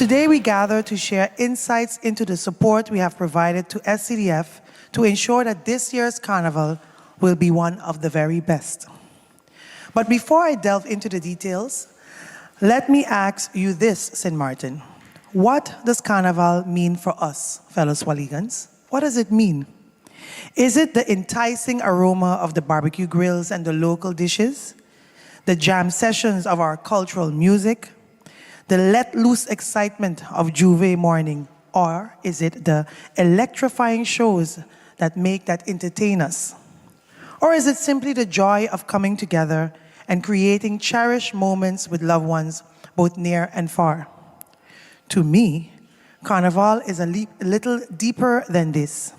Today we gather to share insights into the support we have provided to SCDF to ensure that this year's Carnival will be one of the very best. But before I delve into the details, let me ask you this, St. Martin. What does Carnival mean for us, fellow Swaligans? What does it mean? Is it the enticing aroma of the barbecue grills and the local dishes? The jam sessions of our cultural music? The let-loose excitement of Juve morning? Or is it the electrifying shows that make that entertain us? Or is it simply the joy of coming together and creating cherished moments with loved ones, both near and far? To me, Carnival is a little deeper than this.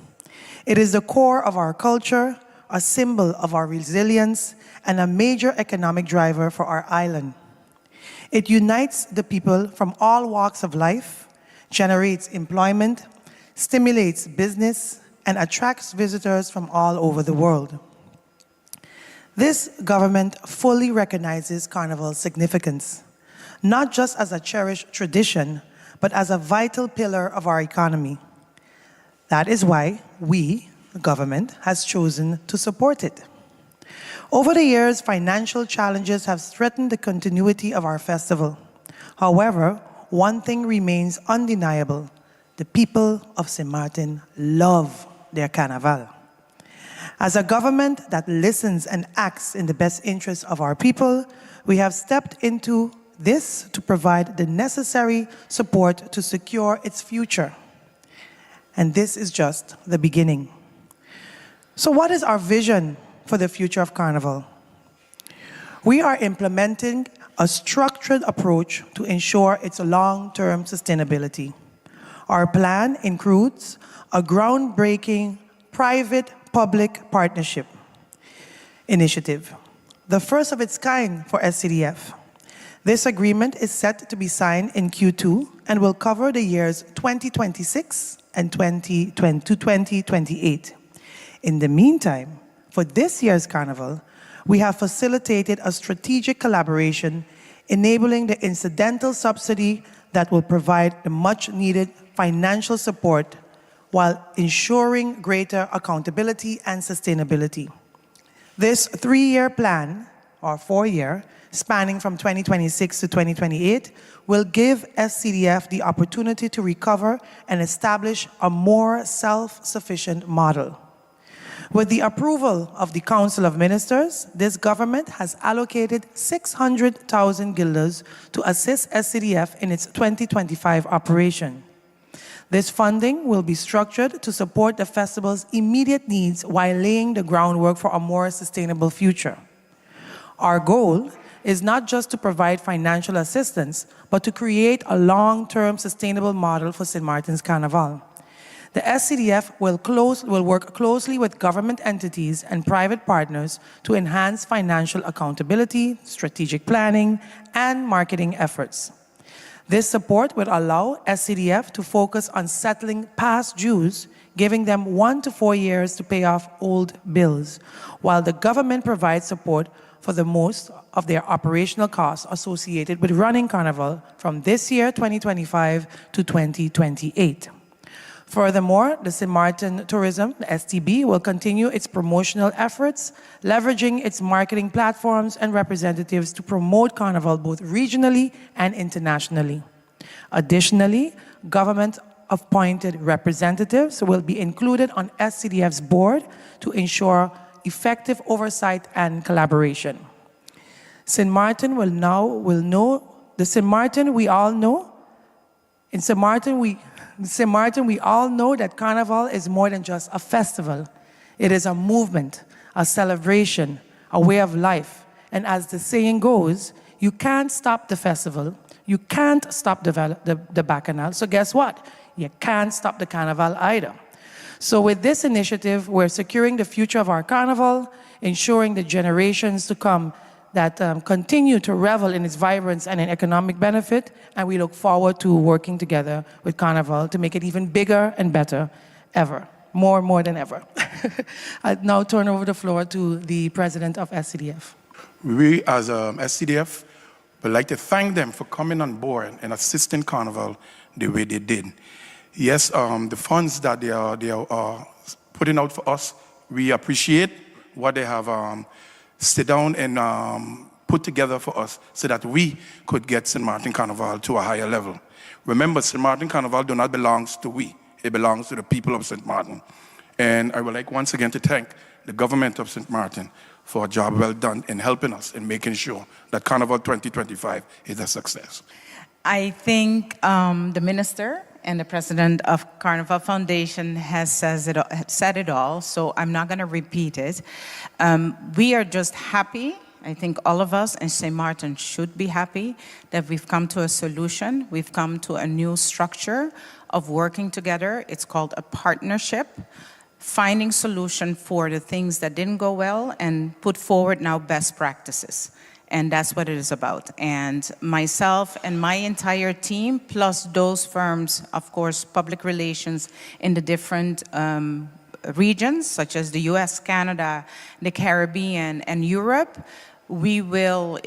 It is the core of our culture, a symbol of our resilience, and a major economic driver for our island. It unites the people from all walks of life, generates employment, stimulates business, and attracts visitors from all over the world. This government fully recognizes Carnival's significance, not just as a cherished tradition, but as a vital pillar of our economy. That is why we, the government, has chosen to support it. Over the years, financial challenges have threatened the continuity of our festival. However, one thing remains undeniable. The people of St. Martin love their Carnival. As a government that listens and acts in the best interest of our people, we have stepped into this to provide the necessary support to secure its future. And this is just the beginning. So what is our vision for the future of Carnival? We are implementing a structured approach to ensure its long-term sustainability. Our plan includes a groundbreaking private-public partnership initiative, the first of its kind for SCDF. This agreement is set to be signed in Q2 and will cover the years 2026 and 2028. In the meantime, for this year's Carnival, we have facilitated a strategic collaboration enabling the incidental subsidy that will provide the much-needed financial support while ensuring greater accountability and sustainability. This 3-year plan, or 4-year, spanning from 2026 to 2028, will give SCDF the opportunity to recover and establish a more self-sufficient model. With the approval of the Council of Ministers, this government has allocated 600,000 guilders to assist SCDF in its 2025 operation. This funding will be structured to support the festival's immediate needs while laying the groundwork for a more sustainable future. Our goal is not just to provide financial assistance, but to create a long-term sustainable model for St. Martin's Carnival. The SCDF will work closely with government entities and private partners to enhance financial accountability, strategic planning, and marketing efforts. This support will allow SCDF to focus on settling past dues, giving them 1 to 4 years to pay off old bills, while the government provides support for the most of their operational costs associated with running Carnival from this year, 2025, to 2028. Furthermore, the St. Martin Tourism, the STB, will continue its promotional efforts, leveraging its marketing platforms and representatives to promote Carnival both regionally and internationally. Additionally, government-appointed representatives will be included on SCDF's board to ensure effective oversight and collaboration. St. Martin we all know. In St. Martin, we all know that Carnival is more than just a festival. It is a movement, a celebration, a way of life. And as the saying goes, you can't stop the festival, you can't stop the Bacchanal, so guess what? You can't stop the Carnival either. So with this initiative, we're securing the future of our Carnival, ensuring the generations to come that continue to revel in its vibrance and in economic benefit, and we look forward to working together with Carnival to make it even bigger and better ever, more than ever. I now turn over the floor to the president of SCDF. We as SCDF, We'd like to thank them for coming on board and assisting Carnival the way they did. Yes, the funds that they are putting out for us, we appreciate what they have sit down and put together for us so that we could get St. Martin Carnival to a higher level. Remember, St. Martin Carnival do not belong to we. It belongs to the people of St. Martin. And I would like once again to thank the government of St. Martin for a job well done in helping us in making sure that Carnival 2025 is a success. I think the minister and the president of Carnival Foundation has said it all, so I'm not going to repeat it. We are just happy. I think all of us in St. Martin should be happy that we've come to a solution. We've come to a new structure of working together. It's called a partnership, finding solution for the things that didn't go well and put forward now best practices. And that's what it is about. And myself and my entire team, plus those firms, of course, public relations in the different regions, such as the US, Canada, the Caribbean, and Europe, we will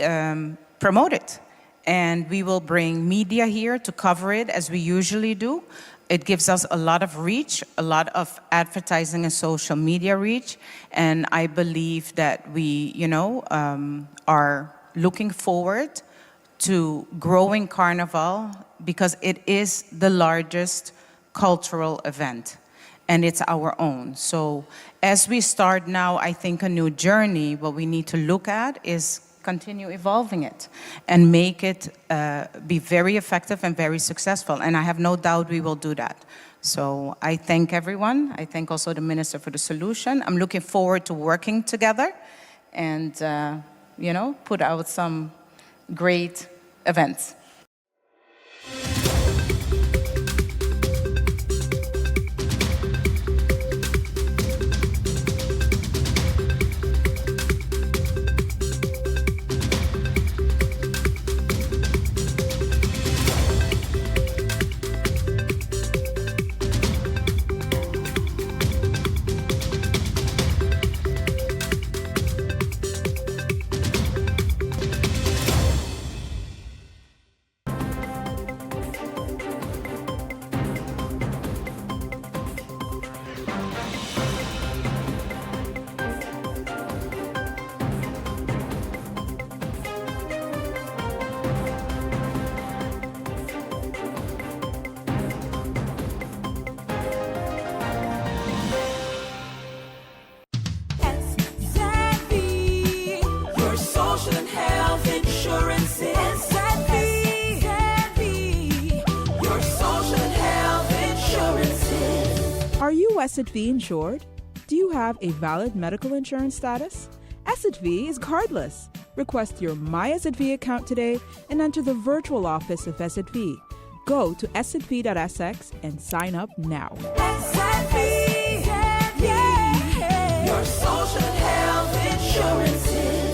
promote it. And we will bring media here to cover it as we usually do. It gives us a lot of reach, a lot of advertising and social media reach. And I believe that we, are looking forward to growing Carnival because it is the largest cultural event and it's our own. So as we start now, I think a new journey, what we need to look at is continue evolving it and make it be very effective and very successful. And I have no doubt we will do that. So I thank everyone. I thank also the minister for the solution. I'm looking forward to working together and, put out some great events. Are you SXM insured? Do you have a valid medical insurance status? SXM is cardless. Request your My SXM account today and enter the virtual office of SXM. Go to sxv.sx and sign up now. SXM, yeah. Your social and health insurances.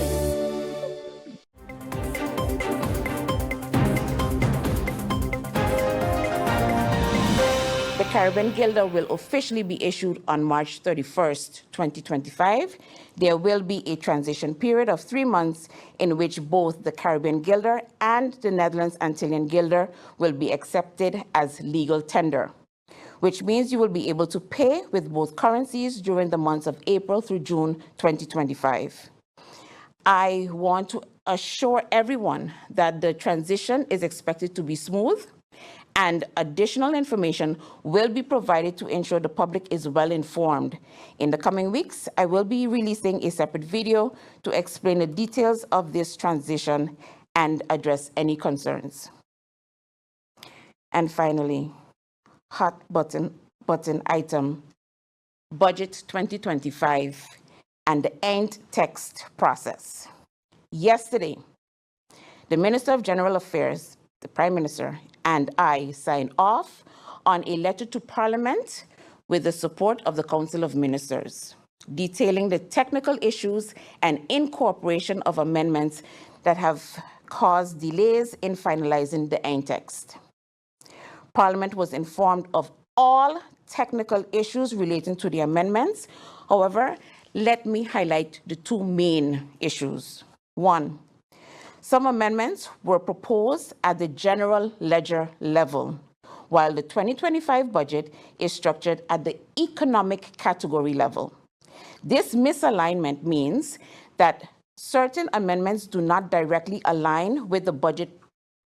The Caribbean Gilder will officially be issued on March 31st, 2025. There will be a transition period of 3 months in which both the Caribbean Gilder and the Netherlands Antillean Gilder will be accepted as legal tender, which means you will be able to pay with both currencies during the months of April through June 2025. I want to assure everyone that the transition is expected to be smooth, and additional information will be provided to ensure the public is well informed. In the coming weeks, I will be releasing a separate video to explain the details of this transition and address any concerns. And finally, hot button item, Budget 2025 and the end text process. Yesterday, the Minister of General Affairs, the Prime Minister, and I signed off on a letter to Parliament with the support of the Council of Ministers, detailing the technical issues and incorporation of amendments that have caused delays in finalizing the end text. Parliament was informed of all technical issues relating to the amendments. However, let me highlight the two main issues. One, Some amendments were proposed at the general ledger level, while the 2025 budget is structured at the economic category level. This misalignment means that certain amendments do not directly align with the budget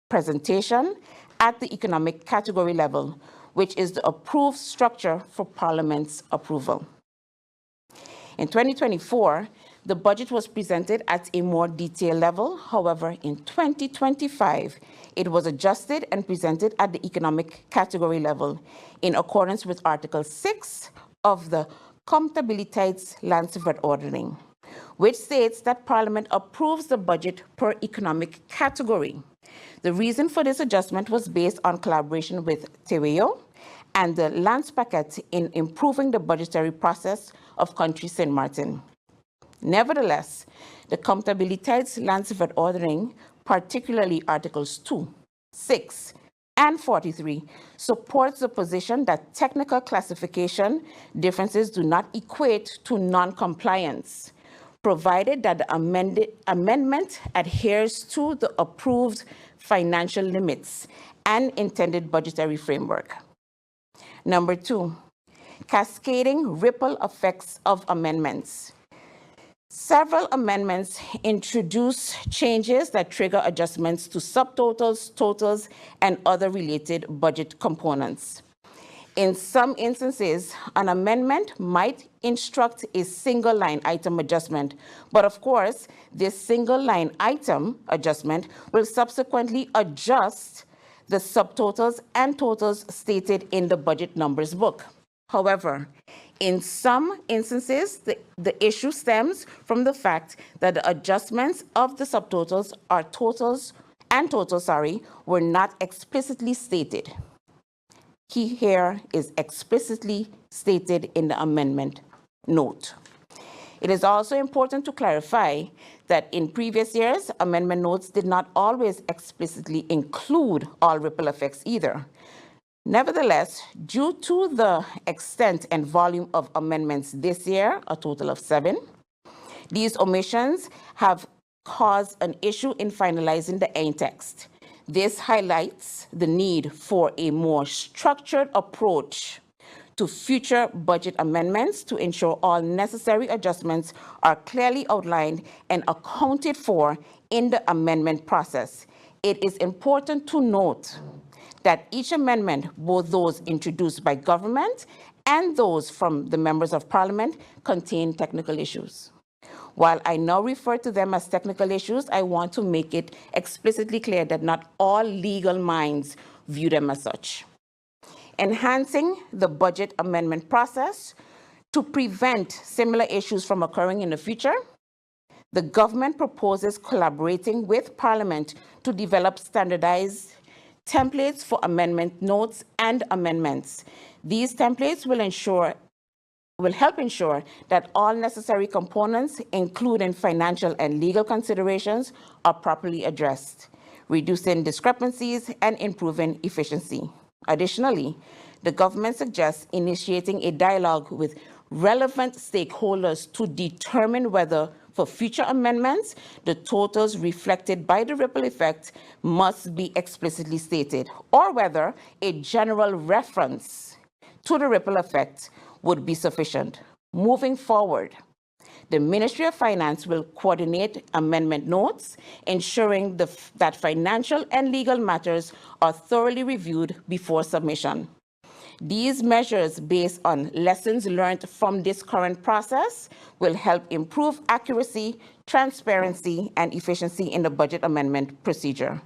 presentation at the economic category level, which is the approved structure for Parliament's approval. In 2024, the budget was presented at a more detailed level. However, in 2025, it was adjusted and presented at the economic category level in accordance with Article 6 of the Comptabiliteitslandse Ordering, which states that Parliament approves the budget per economic category. The reason for this adjustment was based on collaboration with TWO and the Landspakket in improving the budgetary process of country St. Martin. Nevertheless, the Comptabiliteitslandse Ordering, particularly Articles 2, 6, and 43, supports the position that technical classification differences do not equate to non-compliance, provided that the amendment adheres to the approved financial limits and intended budgetary framework. Number 2, cascading ripple effects of amendments. Several amendments introduce changes that trigger adjustments to subtotals, totals, and other related budget components. In some instances, an amendment might instruct a single line item adjustment, but of course, this single line item adjustment will subsequently adjust the subtotals and totals stated in the budget numbers book. However, in some instances, the issue stems from the fact that the adjustments of the subtotals or totals were not explicitly stated. Key here is explicitly stated in the amendment note. It is also important to clarify that in previous years, amendment notes did not always explicitly include all ripple effects either. Nevertheless, due to the extent and volume of amendments this year, a total of 7, these omissions have caused an issue in finalizing the end text. This highlights the need for a more structured approach to future budget amendments to ensure all necessary adjustments are clearly outlined and accounted for in the amendment process. It is important to note that each amendment, both those introduced by government and those from the members of Parliament, contain technical issues. While I now refer to them as technical issues, I want to make it explicitly clear that not all legal minds view them as such. Enhancing the budget amendment process to prevent similar issues from occurring in the future, the government proposes collaborating with Parliament to develop standardized templates for amendment notes and amendments. These templates will help ensure that all necessary components, including financial and legal considerations, are properly addressed, reducing discrepancies and improving efficiency. Additionally, the government suggests initiating a dialogue with relevant stakeholders to determine whether, for future amendments, the totals reflected by the ripple effect must be explicitly stated, or whether a general reference to the ripple effect would be sufficient. Moving forward, the Ministry of Finance will coordinate amendment notes, ensuring that financial and legal matters are thoroughly reviewed before submission. These measures, based on lessons learned from this current process, will help improve accuracy, transparency, and efficiency in the budget amendment procedure.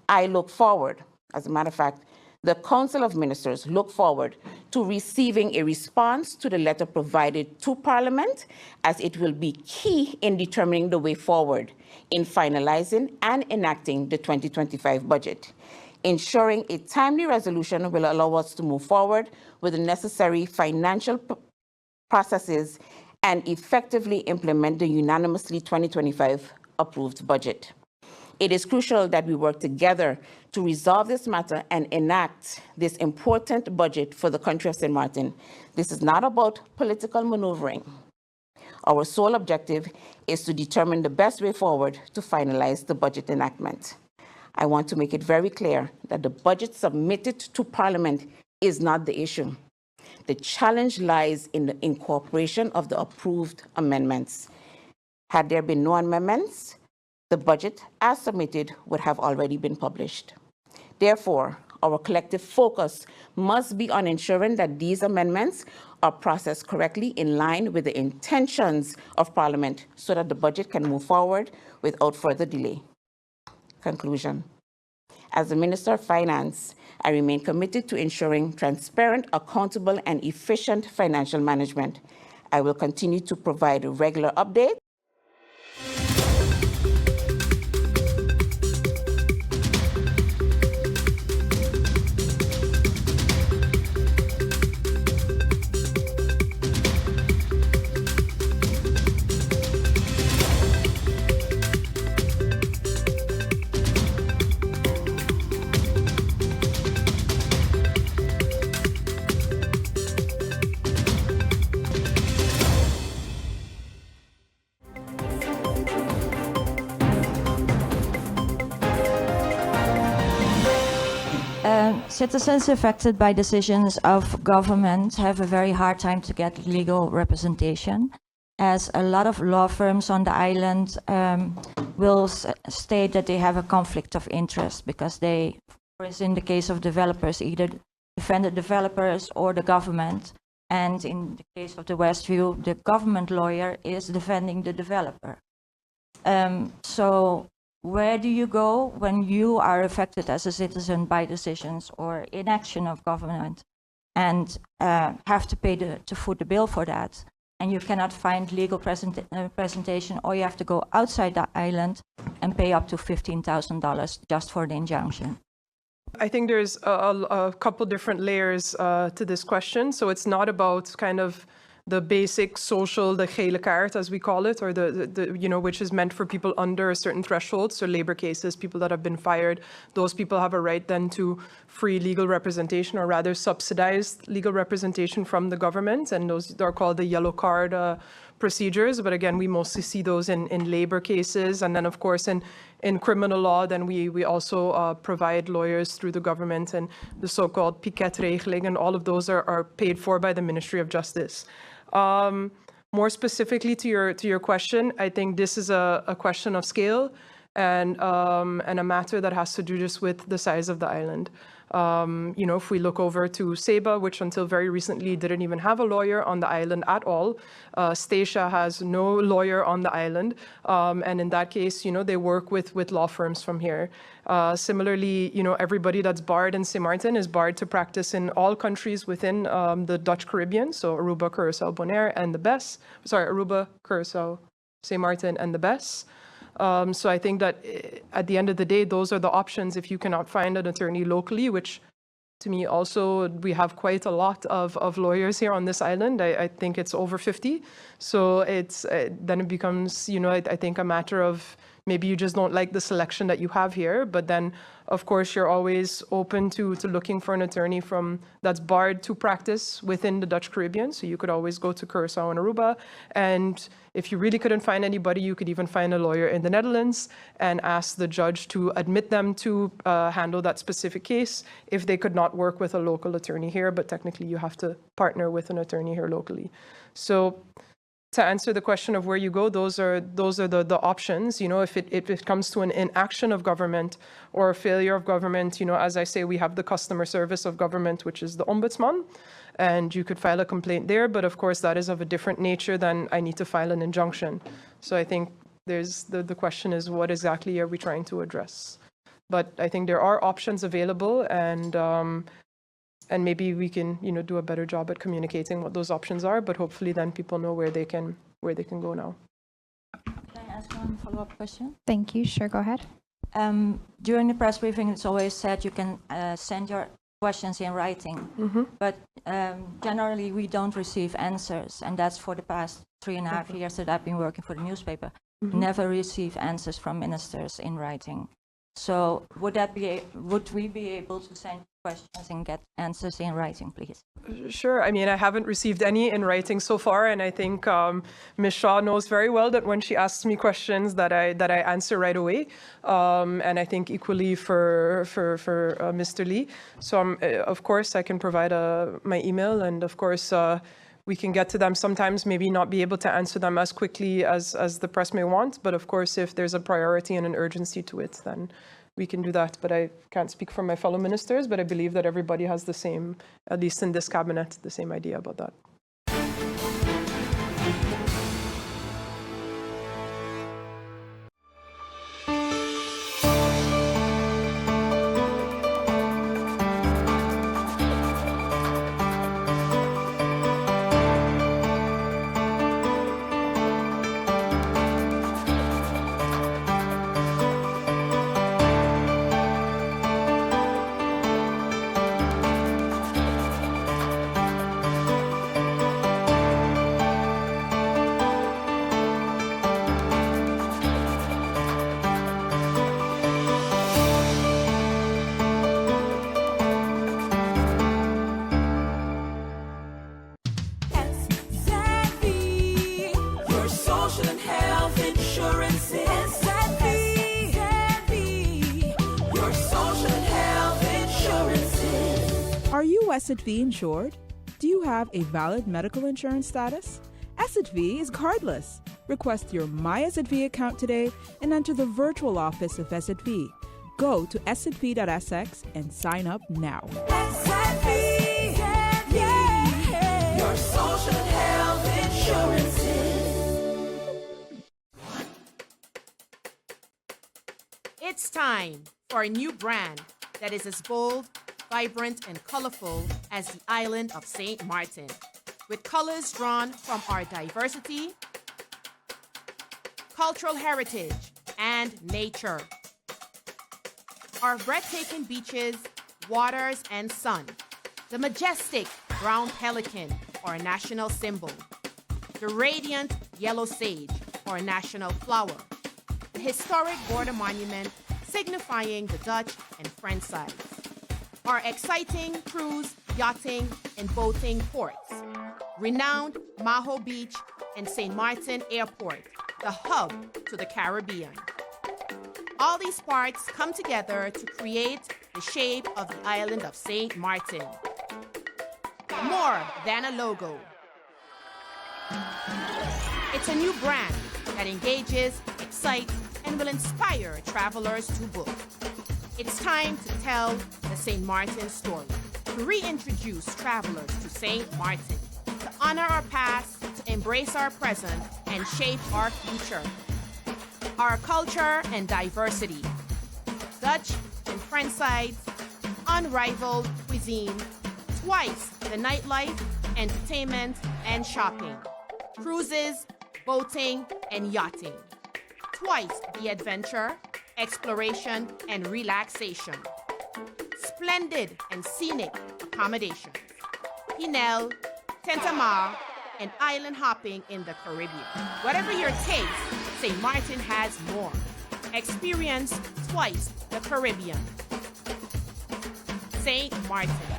I look forward, as a matter of fact, the Council of Ministers look forward to receiving a response to the letter provided to Parliament, as it will be key in determining the way forward in finalizing and enacting the 2025 budget. Ensuring a timely resolution will allow us to move forward with the necessary financial processes and effectively implement the unanimously 2025 approved budget. It is crucial that we work together to resolve this matter and enact this important budget for the country of St. Martin. This is not about political maneuvering Our sole objective is to determine the best way forward to finalize the budget enactment. I want to make it very clear that the budget submitted to Parliament is not the issue. The challenge lies in the incorporation of the approved amendments. Had there been no amendments, the budget as submitted would have already been published. Therefore, our collective focus must be on ensuring that these amendments are processed correctly in line with the intentions of Parliament so that the budget can move forward without further delay. Conclusion. As the Minister of Finance, I remain committed to ensuring transparent, accountable, and efficient financial management. I will continue to provide regular updates. Citizens affected by decisions of government have a very hard time to get legal representation, as a lot of law firms on the island will state that they have a conflict of interest because they, for instance, in the case of developers, either defend the developers or the government. And in the case of the Westview, the government lawyer is defending the developer. So where do you go when you are affected as a citizen by decisions or inaction of government and have to pay to foot the bill for that? And you cannot find legal presentation, or you have to go outside the island and pay up to $15,000 just for the injunction. I think there's a couple different layers to this question. So it's not about kind of the basic social, the gele kaart, as we call it, or the which is meant for people under a certain threshold. So labor cases, people that have been fired, those people have a right then to free legal representation, or rather subsidized legal representation from the government. And those are called the yellow card procedures. But again, we mostly see those in labor cases. And then, of course, in criminal law, then we also provide lawyers through the government, and the so-called piquet-regeling, and all of those are paid for by the Ministry of Justice. More specifically to your question, I think this is a question of scale and a matter that has to do just with the size of the island. If we look over to Saba, which until very recently didn't even have a lawyer on the island at all, Statia has no lawyer on the island, and in that case, they work with law firms from here. Similarly, everybody that's barred in St. Martin is barred to practice in all countries within the Dutch Caribbean, so Aruba, Curaçao, Bonaire, and the BES. Aruba, Curaçao, St. Martin, and the BES. So I think that at the end of the day, those are the options if you cannot find an attorney locally, which to me also, we have quite a lot of lawyers here on this island. I think it's over 50. So then it becomes, I think a matter of maybe you just don't like the selection that you have here, but then of course you're always open to looking for an attorney that's barred to practice within the Dutch Caribbean. So you could always go to Curaçao and Aruba, and if you really couldn't find anybody, you could even find a lawyer in the Netherlands and ask the judge to admit them to handle that specific case if they could not work with a local attorney here, but technically you have to partner with an attorney here locally. So to answer the question of where you go, those are the options. If it comes to an inaction of government or a failure of government, as I say, we have the customer service of government, which is the ombudsman, and you could file a complaint there. But of course, that is of a different nature than I need to file an injunction. So I think there's the question is, what exactly are we trying to address? But I think there are options available, and maybe we can, do a better job at communicating what those options are. But hopefully, then people know where they can go now. Can I ask one follow-up question? Thank you. Sure, go ahead. During the press briefing, it's always said you can send your questions in writing, but generally we don't receive answers, and that's for the past 3.5 years that I've been working for the newspaper. Never receive answers from ministers in writing. So would we be able to send questions and get answers in writing, please? Sure. I mean, I haven't received any in writing so far, and I think Ms. Shaw knows very well that when she asks me questions, that I answer right away. And I think equally for Mr. Lee. So of course I can provide my email, and of course we can get to them. Sometimes maybe not be able to answer them as quickly as the press may want, but of course if there's a priority and an urgency to it, then we can do that. But I can't speak for my fellow ministers, but I believe that everybody has the same, at least in this cabinet, the same idea about that. Your social and health insurance is your social and health insurance. Are you SXV insured? Do you have a valid medical insurance status? SXV is cardless. Request your My SXV account today and enter the virtual office of SXV. Go to sxv.sx and sign up now. Your social and health insurances. It's time for a new brand that is as bold, vibrant, and colorful as the island of St. Martin, with colors drawn from our diversity, cultural heritage, and nature. Our breathtaking beaches, waters, and sun, the majestic brown pelican, our national symbol, the radiant yellow sage, our national flower, the historic border monument signifying the Dutch and French sides, our exciting cruise, yachting, and boating ports, renowned Maho Beach and St. Martin Airport, the hub to the Caribbean. All these parts come together to create the shape of the island of St. Martin. More than a logo. It's a new brand that engages, excites, and will inspire travelers to book. It's time to tell the St. Martin story, to reintroduce travelers to St. Martin, to honor our past, to embrace our present, and shape our future. Our culture and diversity, Dutch and French sides, unrivaled cuisine, twice the nightlife, entertainment, and shopping, cruises, boating, and yachting, twice the adventure, exploration, and relaxation, splendid and scenic accommodations, Pinel, Tentamar, and island hopping in the Caribbean. Whatever your taste, St. Martin has more. Experience twice the Caribbean. St. Martin.